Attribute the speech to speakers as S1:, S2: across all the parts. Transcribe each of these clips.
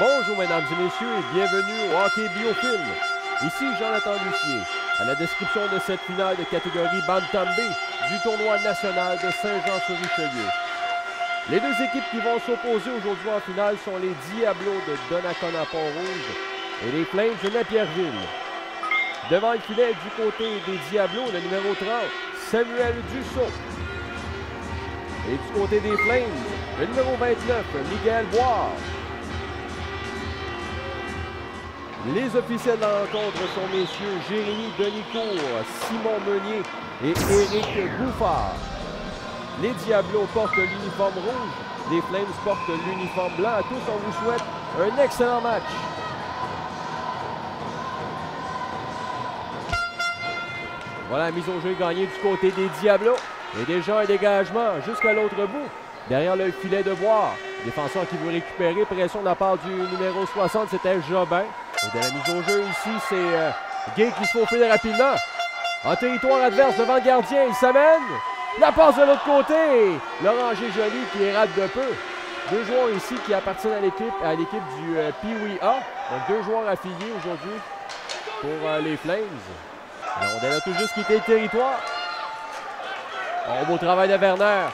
S1: Bonjour mesdames et messieurs et bienvenue au Hockey Biofilm. Ici Jonathan Lucier, à la description de cette finale de catégorie Bantam B du tournoi national de Saint-Jean-sur-Richelieu. Les deux équipes qui vont s'opposer aujourd'hui en finale sont les Diablos de Donnacona Pont-Rouge et les Flames de Napierville. Devant le filet du côté des Diablos, le numéro 30, Samuel Dussault. Et du côté des Flames, le numéro 29, Miguel Boire. Les officiels de la rencontre sont messieurs Jérémy Denicourt, Simon Meunier et Éric Bouffard. Les Diablos portent l'uniforme rouge, les Flames portent l'uniforme blanc. À tous, on vous souhaite un excellent match. Voilà la mise au jeu gagnée du côté des Diablos. Et déjà un dégagement jusqu'à l'autre bout. Derrière le filet de Boire. Défenseur qui veut récupérer. Pression de la part du numéro 60, c'était Jobin. Et de la mise au jeu ici, c'est Gay qui se faufile rapidement. En territoire adverse devant le gardien, il s'amène. La passe de l'autre côté. L'Oranger Joly qui rate de peu. Deux joueurs ici qui appartiennent à l'équipe du Pee-Wee A. Donc deux joueurs affiliés aujourd'hui pour les Flames. La rondelle a tout juste quitté le territoire. Oh, beau travail de Werner.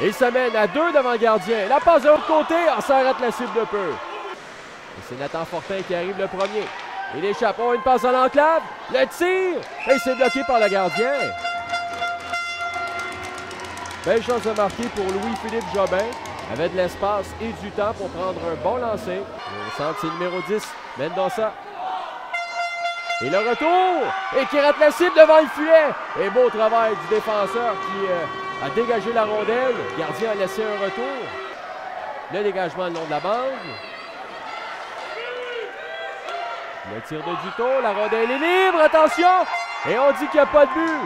S1: Il s'amène à deux devant le gardien. La passe de l'autre côté. On s'arrête la cible de peu. Et c'est Nathan Fortin qui arrive le premier. Il échappe. Oh, une passe dans l'enclave. Le tir. Et c'est bloqué par le gardien. Belle chance de marquer pour Louis-Philippe Jobin. Avait de l'espace et du temps pour prendre un bon lancer. Au centre, c'est le numéro 10, Mendoza. Et le retour. Et qui rate la cible devant le filet. Et beau travail du défenseur qui a dégagé la rondelle. Le gardien a laissé un retour. Le dégagement le long de la bande. Le tir de Duto, la rondelle est libre, attention! Et on dit qu'il n'y a pas de but.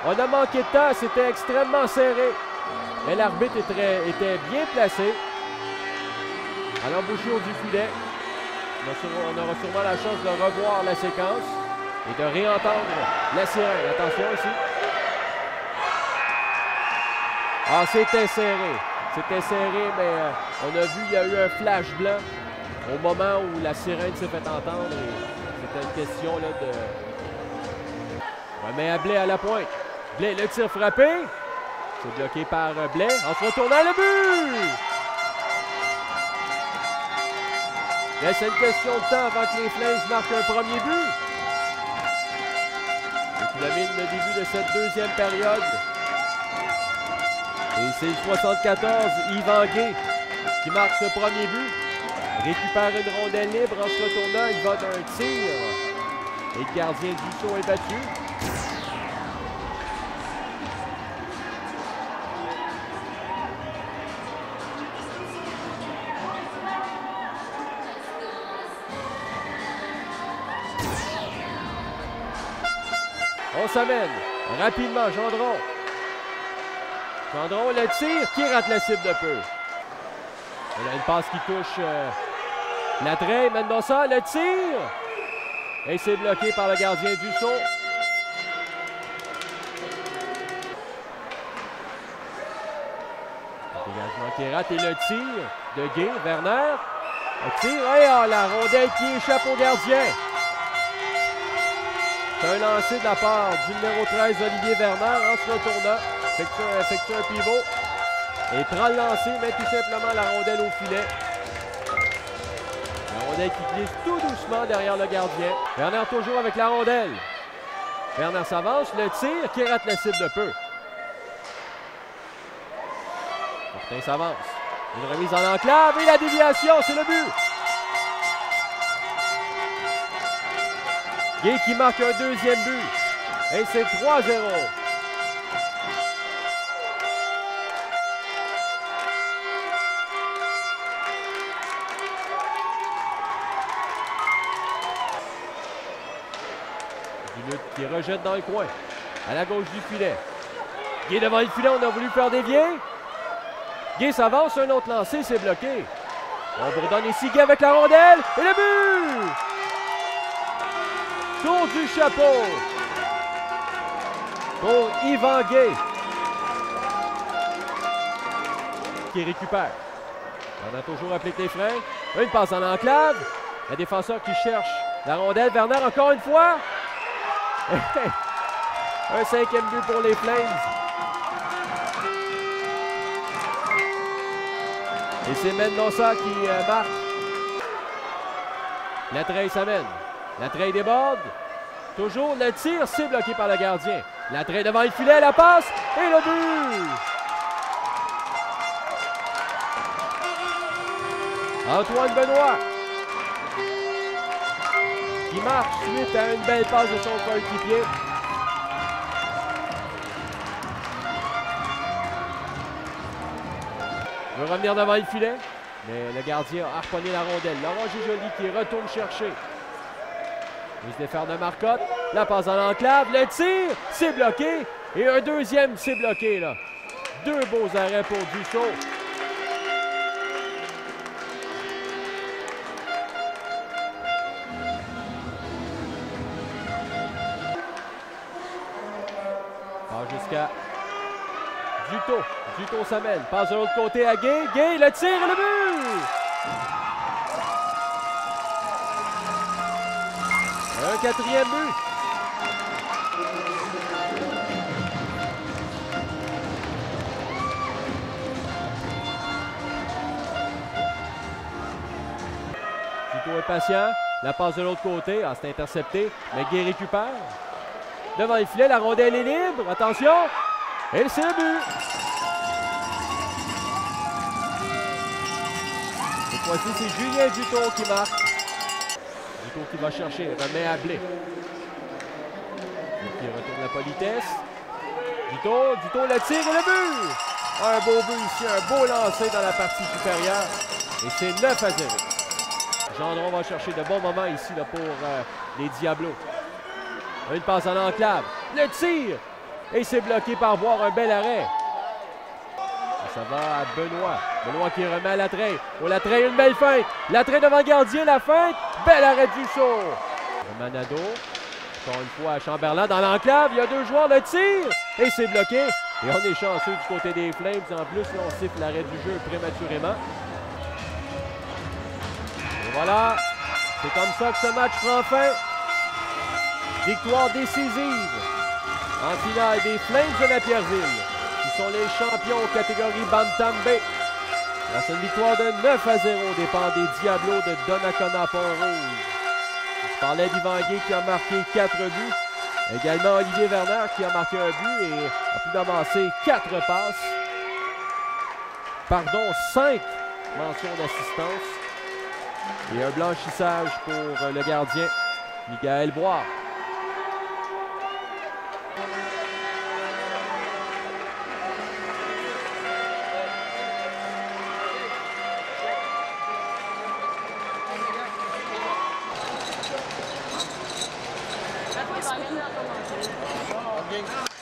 S1: On a manqué de temps, c'était extrêmement serré. Mais l'arbitre était bien placé. À l'embouchure du filet. On aura sûrement la chance de revoir la séquence et de réentendre la sirène. Attention ici. Ah, c'était serré. C'était serré, mais on a vu, il y a eu un flash blanc au moment où la sirène s'est fait entendre. C'était une question là, de... Remet à Blais à la pointe. Blais, le tir frappé. C'est bloqué par Blais. En se retournant, le but! Mais c'est une question de temps avant que les Flames marquent un premier but. Et qui domine le début de cette deuxième période. Et c'est le 74, Yvan Gay, qui marque ce premier but. Récupère une rondelle libre en se retournant, il va d'un tir. Et le gardien Dussault est battu. On s'amène rapidement, Gendron. Gendron, le tir qui rate la cible de peu. Il a une passe qui touche la treille. Mendoza, le tir. Et c'est bloqué par le gardien Dussault. Le dégagement qui rate et le tir de Gay, Werner. Le tir, et la rondelle qui échappe au gardien. C'est un lancer de la part du numéro 13, Olivier Werner, en se retournant. Effectue un pivot. Et prend le lancer, met tout simplement la rondelle au filet. La rondelle qui glisse tout doucement derrière le gardien. Werner toujours avec la rondelle. Werner s'avance, le tir qui rate la cible de peu. Fortin s'avance. Une remise en enclave et la déviation, c'est le but. Gay qui marque un deuxième but. Et c'est 3-0. Duluth qui rejette dans le coin. À la gauche du filet. Gay devant le filet, on a voulu faire dévier. Gay s'avance, un autre lancé, c'est bloqué. On bourdonne ici, Gay avec la rondelle. Et le but! Tour du chapeau pour Yvan Gay qui récupère. On a toujours appliqué les freins. Une passe en enclave. Le défenseur qui cherche la rondelle. Werner encore une fois. Un 5e but pour les Flames. Et c'est Mendonça qui marque. La treille s'amène. La treille déborde. Toujours le tir, c'est bloqué par le gardien. La treille devant le filet, la passe et le but! Antoine Benoît qui marque suite à une belle passe de son coéquipier. Il veut revenir devant le filet, mais le gardien a harponné la rondelle. Laurent Joly qui retourne chercher. Il se défère de Marcotte. La passe en enclave. Le tir, c'est bloqué. Et un deuxième, c'est bloqué là. Deux beaux arrêts pour Dussault. Jusqu'à Duto. Duto s'amène. Passe de l'autre côté à Gay. Gay, le tir et le but! Un 4e but. Duto est patient. La passe de l'autre côté. Ah, c'est intercepté. Mais Gay récupère. Devant le filet, la rondelle est libre. Attention. Et c'est le but. Cette fois-ci, c'est Julien Duto qui marque. Duto qui va chercher, remet à Blais. Qui retourne la politesse. Duto le tire et le but. Un beau but ici, un beau lancer dans la partie supérieure. Et c'est 9-0. Gendron va chercher de bons moments ici là, pour les Diablos. Une passe en enclave. Le tir. Et c'est bloqué par Boire, un bel arrêt. Et ça va à Benoît. Benoît qui remet à la treille. Oh, la treille, une belle feinte. La treille devant le gardien, la feinte. Bel arrêt du saut. Manado. Encore une fois à Chamberlain dans l'enclave. Il y a deux joueurs, le tir. Et c'est bloqué. Et on est chanceux du côté des Flames. En plus, là, on siffle l'arrêt du jeu prématurément. Et voilà. C'est comme ça que ce match prend fin. Victoire décisive en finale des Flames de la Pierreville, qui sont les champions catégorie Bantam B. Grâce à une victoire de 9-0 dépend des Diablos de Donnacona Pont-Rouge. Je parlais d'Yvan Gay qui a marqué 4 buts. Également Olivier Werner qui a marqué un but et a pu avancer 4 passes. Pardon, 5 mentions d'assistance. Et un blanchissage pour le gardien, Michael Boire.
S2: Okay.